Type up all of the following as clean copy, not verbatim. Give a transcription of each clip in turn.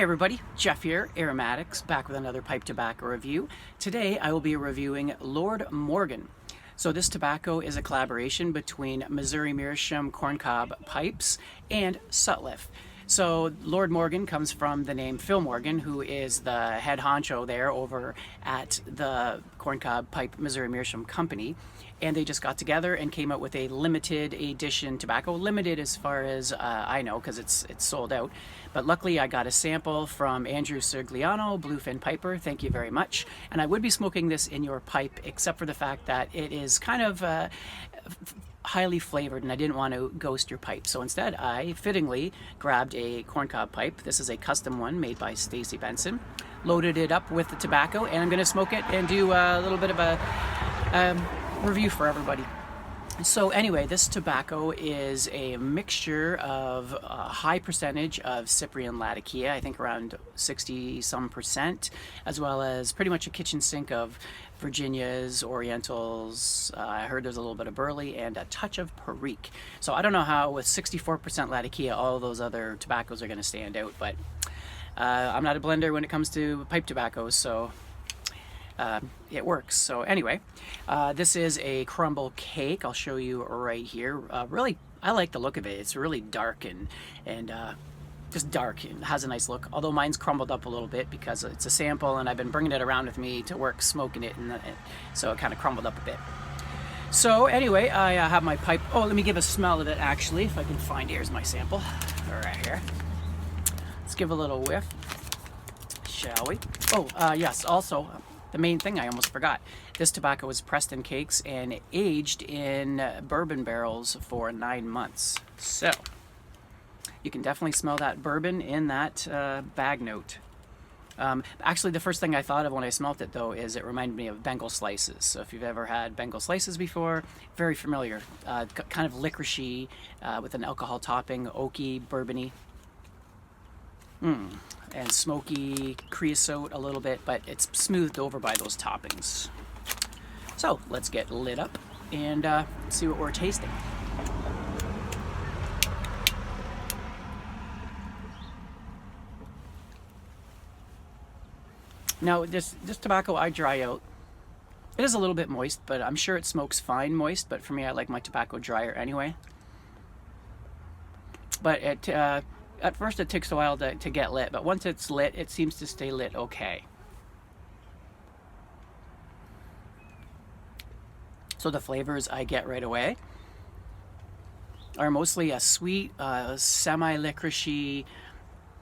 everybody, Jeff here, Aromatics, back with another pipe tobacco review. Today I will be reviewing Lord Morgan. So this tobacco is a collaboration between Missouri Meerschaum corncob pipes and Sutliff. So Lord Morgan comes from the name Phil Morgan, who is the head honcho there over at the corncob pipe Missouri Meerschaum company. And they just got together and came out with a limited edition tobacco. Limited as far as I know, because it's sold out. But luckily I got a sample from Andrew Sergliano, Bluefin Piper. Thank you very much. And I would be smoking this in your pipe, except for the fact that it is kind of highly flavored and I didn't want to ghost your pipe. So instead I fittingly grabbed a corncob pipe. This is a custom one made by Stacy Benson. Loaded it up with the tobacco and I'm going to smoke it and do a little bit of a review for everybody. So anyway, this tobacco is a mixture of a high percentage of Cyprian Latakia, I think around 60-some%, as well as pretty much a kitchen sink of Virginias, Orientals. I heard there's a little bit of Burley and a touch of Perique. So I don't know how with 64% Latakia all of those other tobaccos are going to stand out, but I'm not a blender when it comes to pipe tobacco, so it works. So anyway, this is a crumble cake. I'll show you right here. Really, I like the look of it. It's really dark and just dark. It has a nice look. Although mine's crumbled up a little bit because it's a sample and I've been bringing it around with me to work smoking it, and so it kind of crumbled up a bit. So anyway, I have my pipe. Oh, let me give a smell of it actually, if I can find. Here's my sample. Right here. Let's give a little whiff, shall we? Oh, yes. Also, the main thing I almost forgot. This tobacco was pressed in cakes and aged in bourbon barrels for 9 months. So you can definitely smell that bourbon in that bag note. Actually, the first thing I thought of when I smelt it, though, is it reminded me of Bengal slices. So if you've ever had Bengal slices before, very familiar. Kind of licoricey with an alcohol topping, oaky, bourbony. And smoky creosote a little bit, but it's smoothed over by those toppings. So let's get lit up and see what we're tasting. Now this tobacco I dry out. It is a little bit moist, but I'm sure it smokes fine moist, but for me I like my tobacco drier anyway. But it at first it takes a while to get lit, but once it's lit, it seems to stay lit okay. So the flavors I get right away are mostly a sweet, semi-licoricey,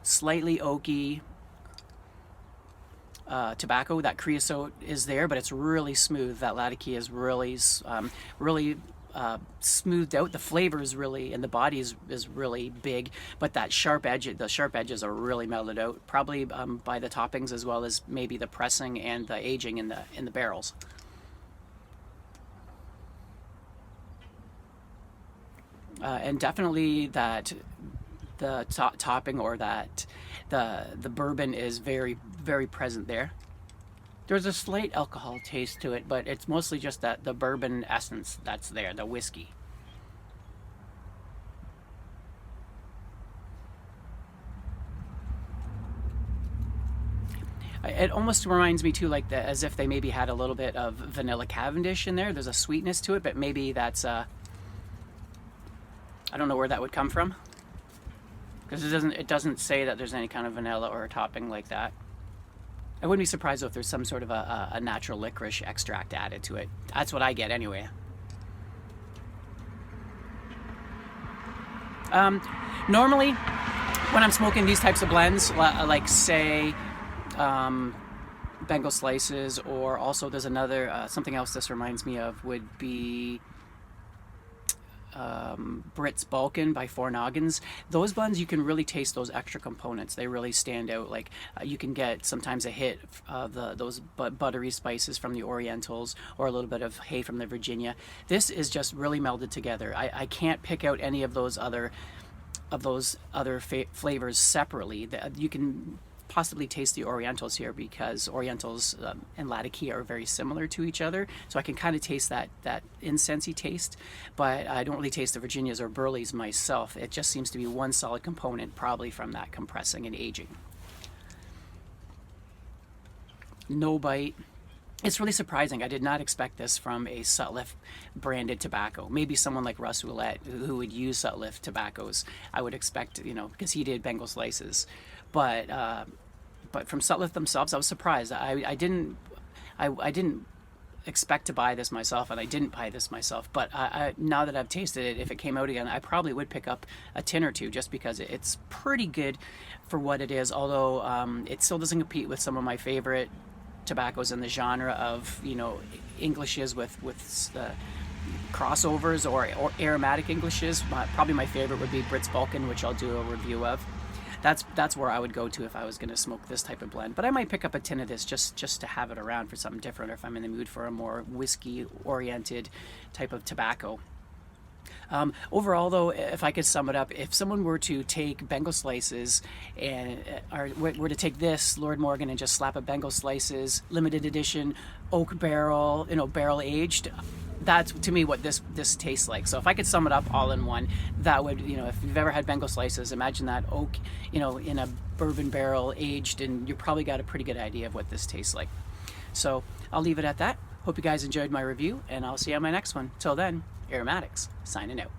slightly oaky tobacco. That creosote is there, but it's really smooth. That Latakia is really smoothed out. The flavor is really, and the body is really big, but that sharp edge, the sharp edges are really melted out, probably by the toppings as well as maybe the pressing and the aging in the barrels. And definitely that the topping or that the bourbon is very, very present there. There's a slight alcohol taste to it, but it's mostly just that the bourbon essence that's there, the whiskey. It almost reminds me too, like as if they maybe had a little bit of vanilla Cavendish in there. There's a sweetness to it, but maybe that's I don't know where that would come from, because it doesn't say that there's any kind of vanilla or a topping like that. I wouldn't be surprised if there's some sort of a natural licorice extract added to it. That's what I get anyway. Normally, when I'm smoking these types of blends, like say Bengal slices, or also there's another, something else this reminds me of would be Brits Balkan by Four Noggins. Those blends, you can really taste those extra components. They really stand out. Like you can get sometimes a hit of those buttery spices from the Orientals, or a little bit of hay from the Virginia. This is just really melded together. I can't pick out any of those other flavors separately. You can possibly taste the Orientals here, because Orientals and Latakia are very similar to each other. So I can kind of taste that incensey taste, but I don't really taste the Virginias or Burleys myself. It just seems to be one solid component, probably from that compressing and aging. no bite. It's really surprising. I did not expect this from a Sutliff branded tobacco. Maybe someone like Russ Ouellette who would use Sutliff tobaccos, I would expect, because he did Bengal slices. But from Sutliff themselves, I was surprised. I didn't expect to buy this myself, and I didn't buy this myself. But now that I've tasted it, if it came out again, I probably would pick up a tin or two, just because it's pretty good for what it is. Although it still doesn't compete with some of my favorite tobaccos in the genre of Englishes with crossovers or aromatic Englishes. Probably my favorite would be Brits Balkan, which I'll do a review of. That's where I would go to if I was going to smoke this type of blend. But I might pick up a tin of this just to have it around for something different, or if I'm in the mood for a more whiskey oriented type of tobacco. Overall, though, if I could sum it up, if someone were to take Bengal slices and were to take this Lord Morgan and just slap a Bengal slices limited edition oak barrel, barrel aged, that's to me what this tastes like. So if I could sum it up all in one, that would, if you've ever had Bengal slices, imagine that oak, in a bourbon barrel aged, and you probably got a pretty good idea of what this tastes like. So I'll leave it at that. Hope you guys enjoyed my review, and I'll see you on my next one. Till then, Aromatics, signing out.